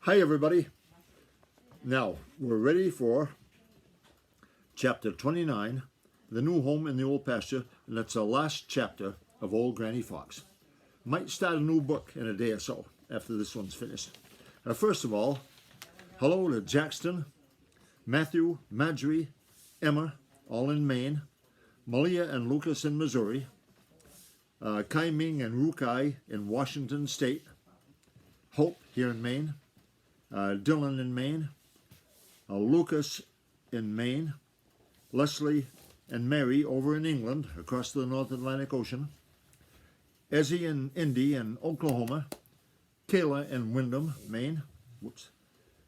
Hi everybody. Now we're ready for chapter 29, The New Home in the Old Pasture, and that's the last chapter of Old Granny Fox. Might start a new book in a day or so after this one's finished. First of all, hello to Jackson, Matthew, Marjorie, Emma, all in Maine, Malia and Lucas in Missouri, Kai Ming and Rukai in Washington State, Hope here in Maine, Dylan in Maine, Lucas in Maine, Leslie and Mary over in England across the North Atlantic Ocean, Ezzie and Indy in Oklahoma, Kayla in Windham, Maine,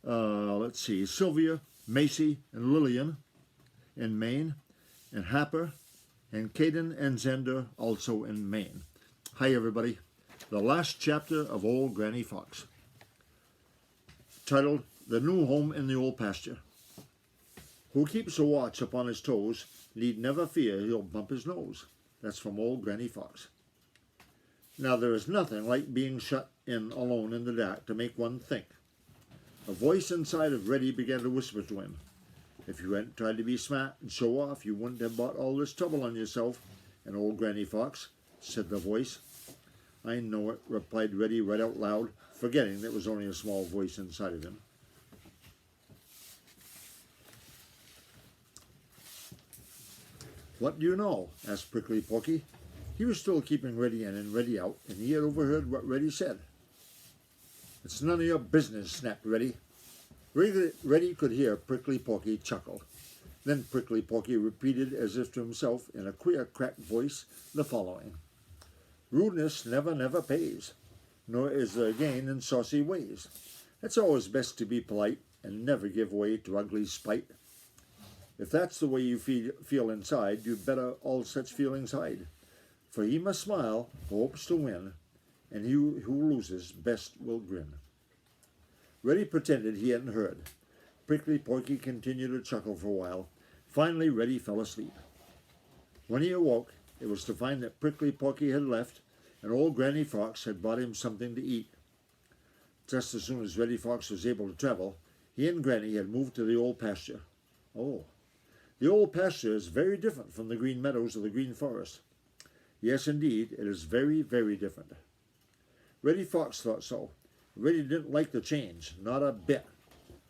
let's see, Sylvia, Macy and Lillian in Maine, and Happer and Caden and Zender also in Maine. Hi everybody. The last chapter of Old Granny Fox, titled The New Home in the Old Pasture. Who keeps a watch upon his toes need never fear he'll bump his nose. That's from Old Granny Fox. Now there is nothing like being shut in alone in the dark to make one think. A voice inside of Reddy began to whisper to him. If you hadn't tried to be smart and show off, you wouldn't have brought all this trouble on yourself. And Old Granny Fox, said the voice. I know it, replied Reddy right out loud, forgetting that it was only a small voice inside of him. What do you know? Asked Prickly Porky. He was still keeping Reddy in and Reddy out, and he had overheard what Reddy said. It's none of your business, snapped Reddy. Reddy could hear Prickly Porky chuckle. Then Prickly Porky repeated as if to himself in a queer cracked voice the following. Rudeness never pays, nor is there gain in saucy ways. It's always best to be polite and never give way to ugly spite. If that's the way you feel inside, you'd better all such feelings hide. For he must smile who hopes to win, and he who loses best will grin. Reddy pretended he hadn't heard. Prickly Porky continued to chuckle for a while. Finally, Reddy fell asleep. When he awoke, it was to find that Prickly Porky had left, and Old Granny Fox had brought him something to eat. Just as soon as Reddy Fox was able to travel, he and Granny had moved to the old pasture. Oh, the old pasture is very different from the green meadows of the green forest. Yes, indeed, it is very, very different. Reddy Fox thought so. Reddy didn't like the change, not a bit.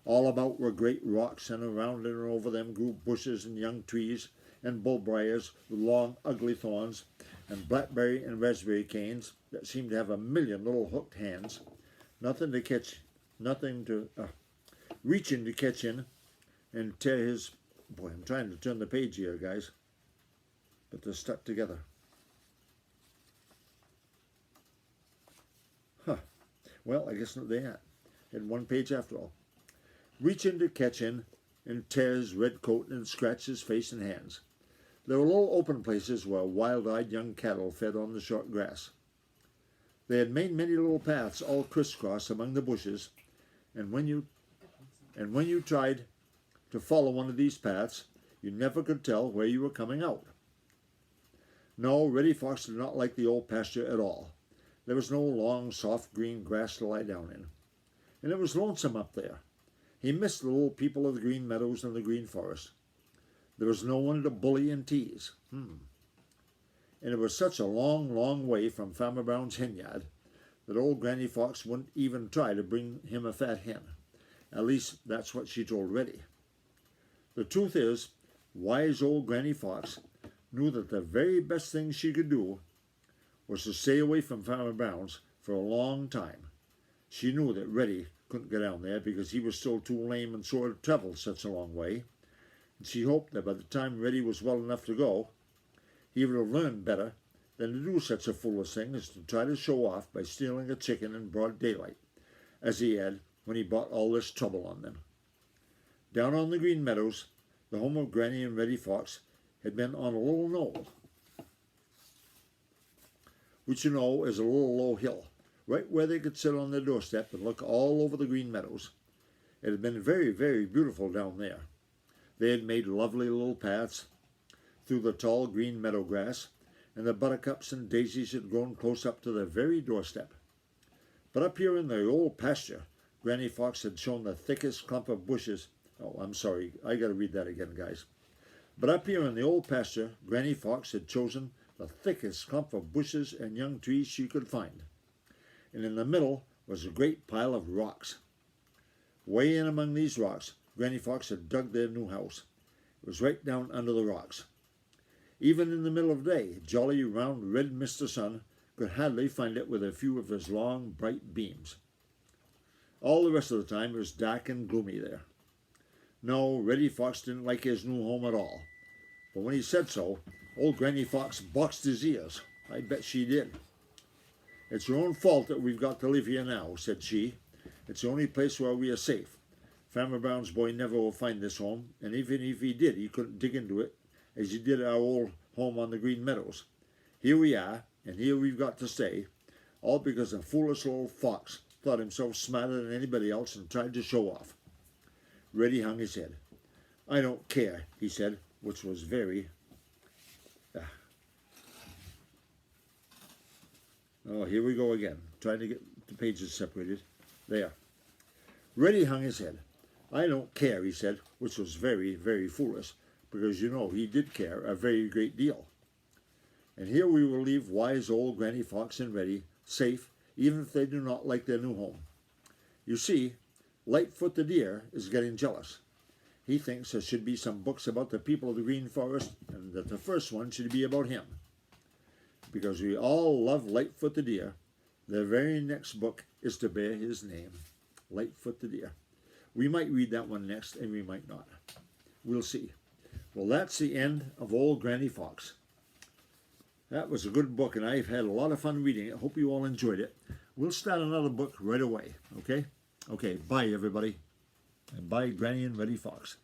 All about were great rocks, and around and over them grew bushes and young trees, and bullbriars with long, ugly thorns, and blackberry and raspberry canes that seemed to have a million little hooked hands, reaching to catch in and tear his... Boy, I'm trying to turn the page here, guys, but they're stuck together. Well, I guess not they had. Had one page after all. Reach in to catch in and tear his red coat and scratch his face and hands. There were little open places where wild-eyed young cattle fed on the short grass. They had made many little paths all crisscross among the bushes, and when you tried to follow one of these paths, you never could tell where you were coming out. No, Reddy Fox did not like the old pasture at all. There was no long, soft green grass to lie down in, and it was lonesome up there. He missed the little people of the green meadows and the green forest. There was no one to bully and tease. And it was such a long, long way from Farmer Brown's henyard that Old Granny Fox wouldn't even try to bring him a fat hen. At least that's what she told Reddy. The truth is, wise Old Granny Fox knew that the very best thing she could do was to stay away from Farmer Brown's for a long time. She knew that Reddy couldn't get down there because he was still too lame and sore to travel such a long way, and she hoped that by the time Reddy was well enough to go, he would have learned better than to do such a foolish thing as to try to show off by stealing a chicken in broad daylight, as he had when he brought all this trouble on them. Down on the green meadows, the home of Granny and Reddy Fox had been on a little knoll, which you know is a little low hill, right where they could sit on their doorstep and look all over the green meadows. It had been very, very beautiful down there. They had made lovely little paths through the tall green meadow grass, and the buttercups and daisies had grown close up to their very doorstep. But up here in the old pasture, Granny Fox had shown the thickest clump of bushes. Oh, I'm sorry, I gotta read that again, guys. But up here in the old pasture, Granny Fox had chosen the thickest clump of bushes and young trees she could find. And in the middle was a great pile of rocks. Way in among these rocks, Granny Fox had dug their new house. It was right down under the rocks. Even in the middle of the day, jolly, round, red Mr. Sun could hardly find it with a few of his long, bright beams. All the rest of the time it was dark and gloomy there. No, Reddy Fox didn't like his new home at all. But when he said so, old Granny Fox boxed his ears. I bet she did. "It's your own fault that we've got to live here now," said she. "It's the only place where we are safe. Farmer Brown's boy never will find this home, and even if he did, he couldn't dig into it as he did our old home on the Green Meadows. Here we are, and here we've got to stay, all because a foolish old fox thought himself smarter than anybody else and tried to show off." Reddy hung his head. "I don't care," he said, which was very... Oh, here we go again, trying to get the pages separated. There. Reddy hung his head. "I don't care," he said, which was very, very foolish, because you know he did care a very great deal. And here we will leave wise old Granny Fox and Reddy safe, even if they do not like their new home. You see, Lightfoot the Deer is getting jealous. He thinks there should be some books about the people of the Green Forest, and that the first one should be about him. Because we all love Lightfoot the Deer, the very next book is to bear his name, Lightfoot the Deer. We might read that one next, and we might not. We'll see. Well, that's the end of old Granny Fox. That was a good book, and I've had a lot of fun reading it. Hope you all enjoyed it. We'll start another book right away, okay? Okay, bye, everybody. And bye, Granny and Reddy Fox.